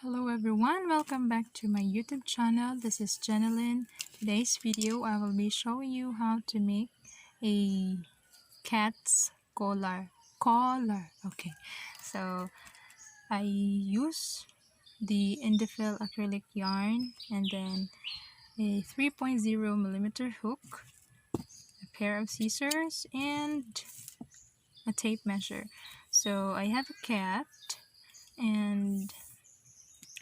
Hello everyone, welcome back to my YouTube channel. This is Genelyn. Today's video I will be showing you how to make a cat's collar. Okay, so I use the Indefill acrylic yarn and then a 3.0mm hook, a pair of scissors, and a tape measure. So I have a cat and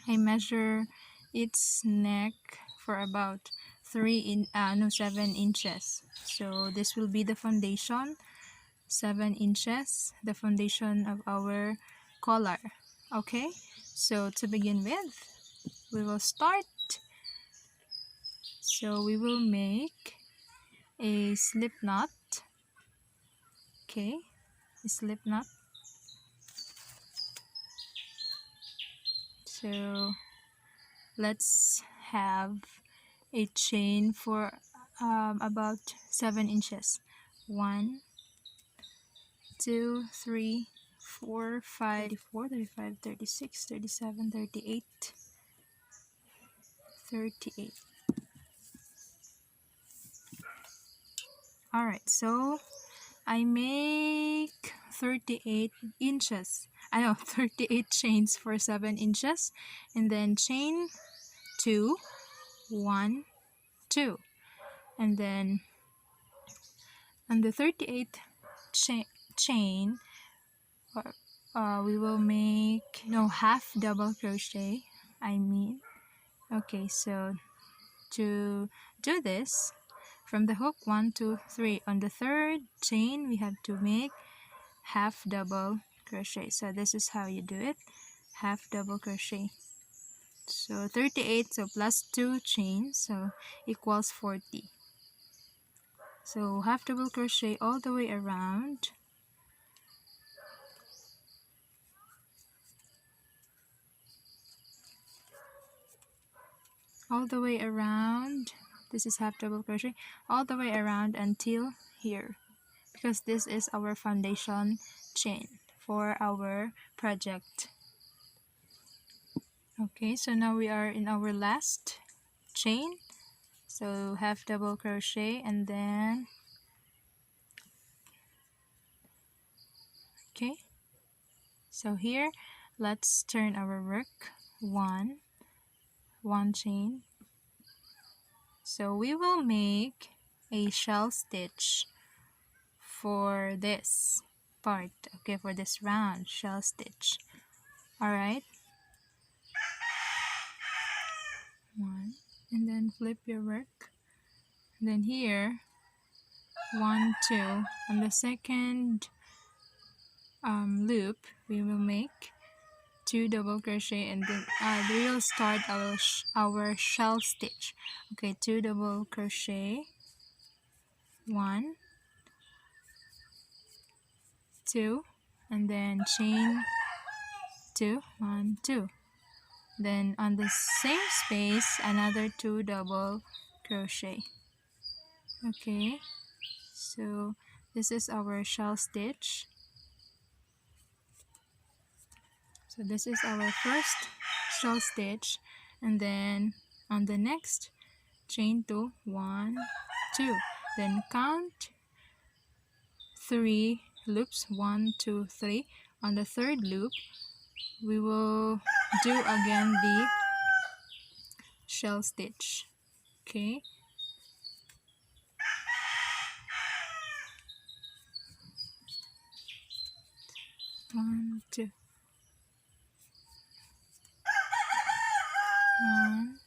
I measure its neck for about 7 inches. So this will be the foundation, 7 inches, the foundation of our collar. Okay, so to begin with, we will start. So we will make a slip knot. Okay, a slip knot. So let's have a chain for about 7 inches. 1, 2, 3, 4, 5, 34, 35, 36, 37, 38, 38. Alright, so I make 38 inches. I know 38 chains for 7 inches, and then chain 2, 1, 2, and then on the 38th chain we will make half double crochet. Okay, so to do this, from the hook 1, 2, 3, on the third chain we have to make half double crochet. So this is how you do it, half double crochet. So 38, so plus 2 chains, so equals 40. So half double crochet all the way around. All the way around. This is half double crochet all the way around until here, because this is our foundation chain for our project. Okay, so now we are in our last chain, so half double crochet, and then okay, so here let's turn our work. One chain. So we will make a shell stitch for this part, okay, for this round shell stitch. Alright, 1, and then flip your work, and then here 1, 2, on the second loop we will make 2 double crochet, and then we will start our shell stitch. Okay, 2 double crochet, 1, 2, and then chain 2, 1, 2. Then on the same space another 2 double crochet. Okay, so this is our shell stitch. So this is our first shell stitch, and then on the next chain 2, 1, 2, then count 3 loops, 1, 2, 3. On the third loop we will do again the shell stitch. Okay, one, 2, 1,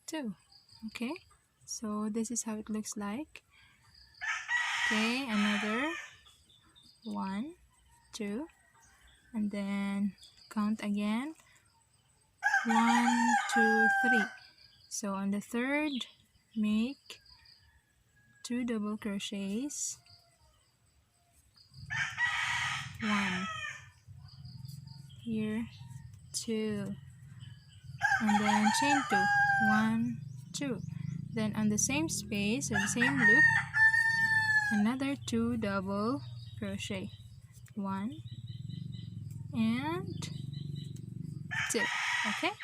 2. Okay, so this is how it looks like. Okay, another 1, 2, and then count again, 1, 2, 3. So on the third make 2 double crochets, 1 here, 2, and then chain 2, 1, 2. Then on the same space or the same loop another 2 double crochet, 1 and 2. Okay,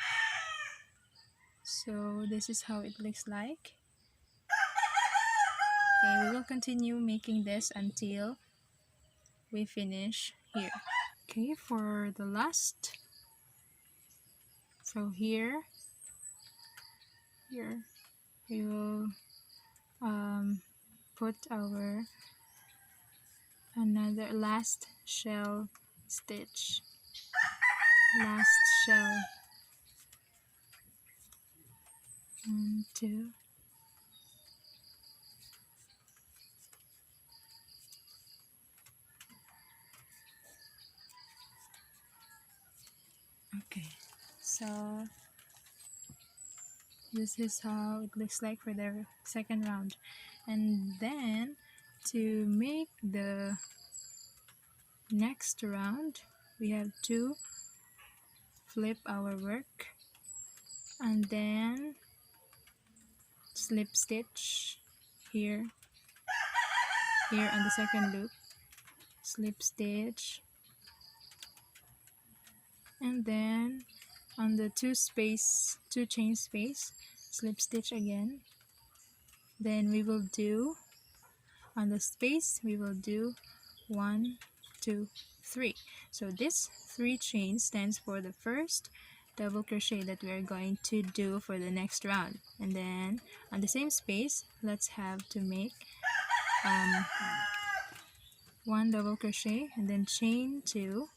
so this is how it looks like. Okay, we will continue making this until we finish here. Okay, for the last, so here we will put our another last shell stitch, last shell, 1, 2, okay, so this is how it looks like for the second round. And then to make the next round, we have to flip our work and then slip stitch here on the second loop, slip stitch, and then on the two chain space, slip stitch again. Then we will do on the space, we will do 1, 2, 3. So this 3 chains stands for the first double crochet that we are going to do for the next round. And then on the same space, let's have to make 1 double crochet and then chain 2,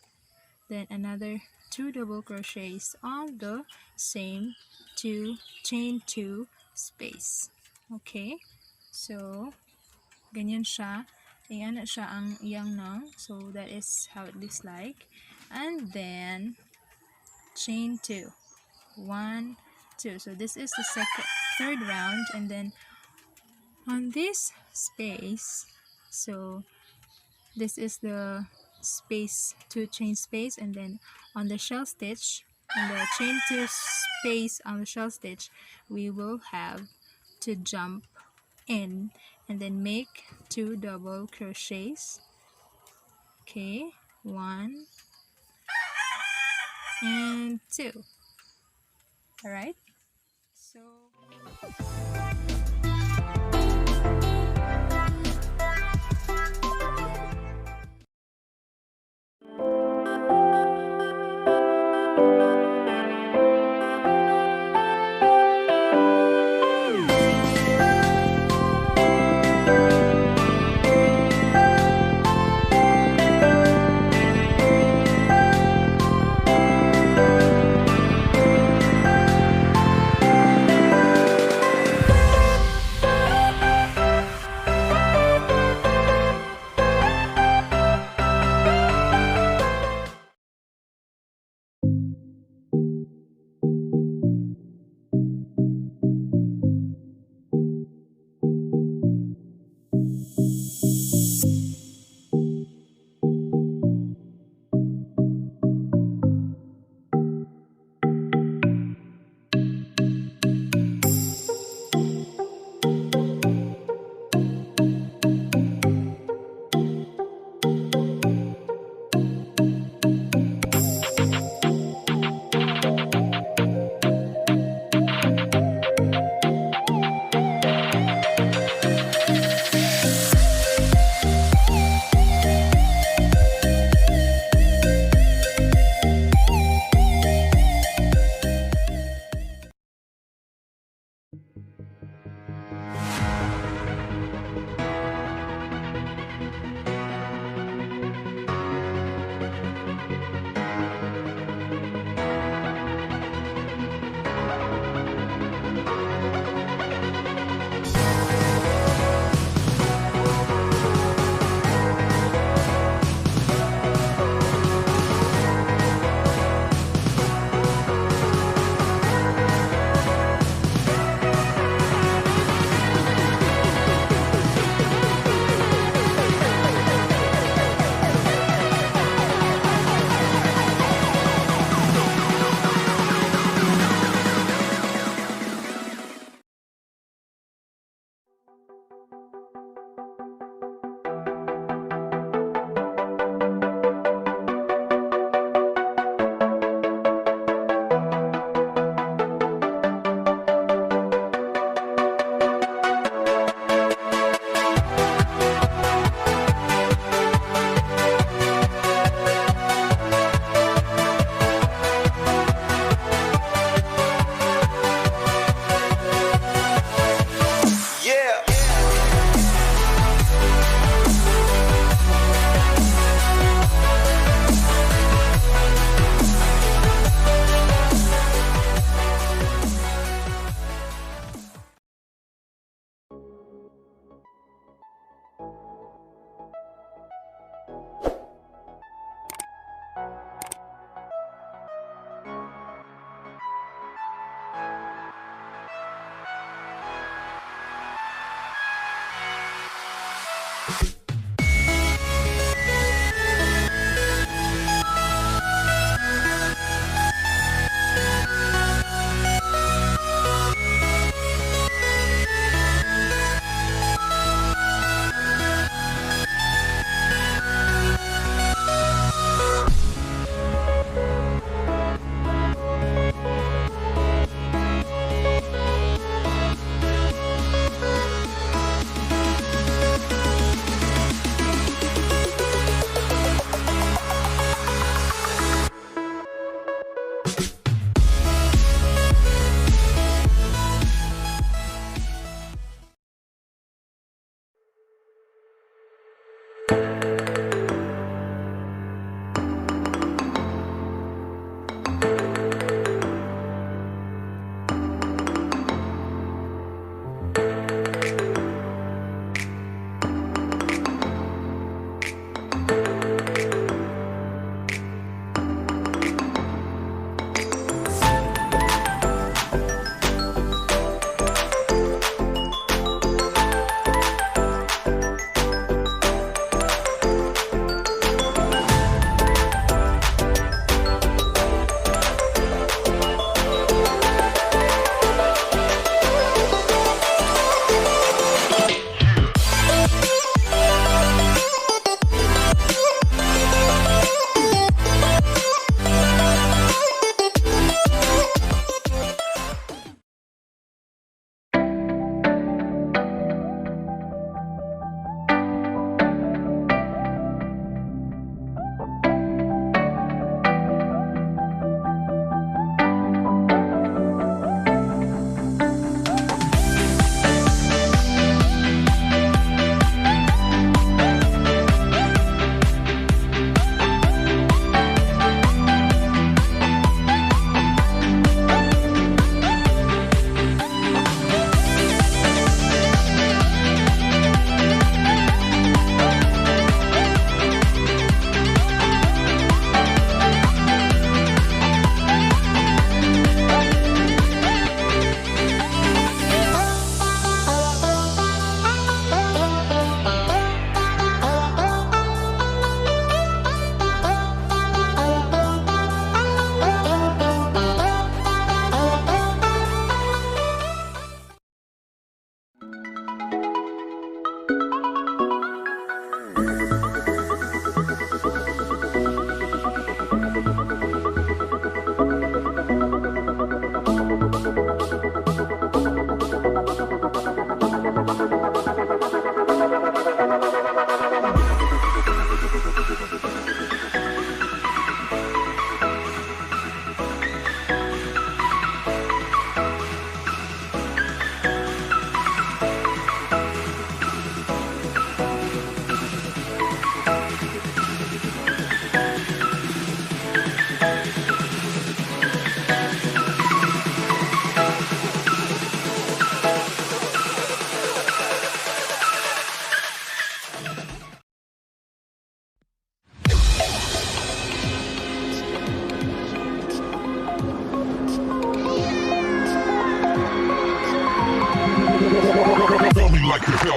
then another 2 double crochets on the same chain 2 space. Okay, so ganyan siya, ayan na siya ang iyang nang, so that is how it looks like. And then chain 2, 1, 2, so this is the third round. And then on this space, so this is the space, 2 chain space, and then on the shell stitch, on the chain 2 space on the shell stitch, we will have to jump in and then make 2 double crochets. Okay, 1 and 2. All right, so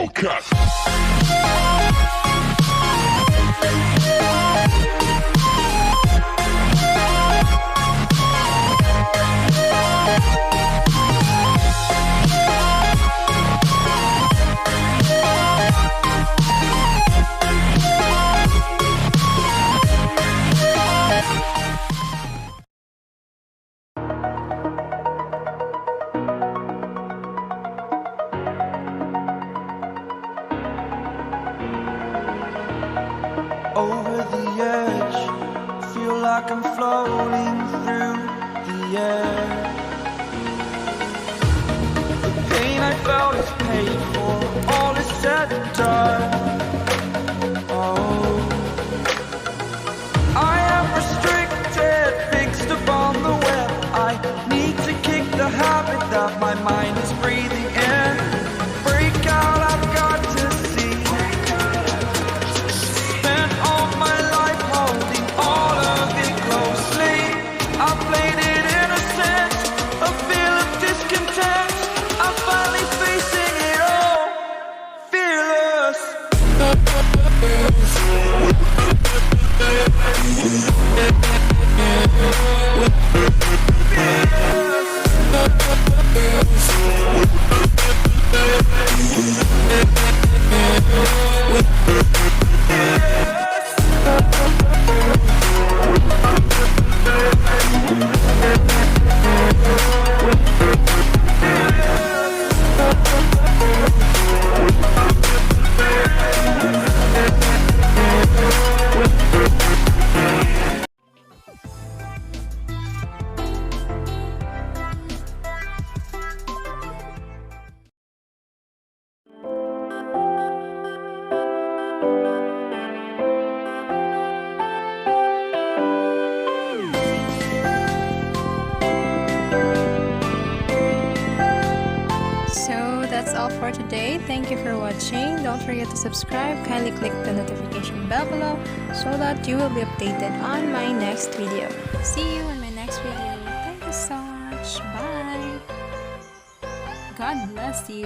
cut. Over the edge, feel like I'm floating through the air. The pain I felt is paid for, all is said and done. Oh, I am restricted, fixed upon the web. I need to kick the habit that my mind is breathing in. Break out, I've got to see. Spent all my life holding all of it closely. I played it innocent, a feel of discontent. I'm finally facing it all, fearless. That's all for today. Thank you for watching. Don't forget to subscribe. Kindly click the notification bell below so that you will be updated on my next video. See you in my next video. Thank you so much. Bye. God bless you.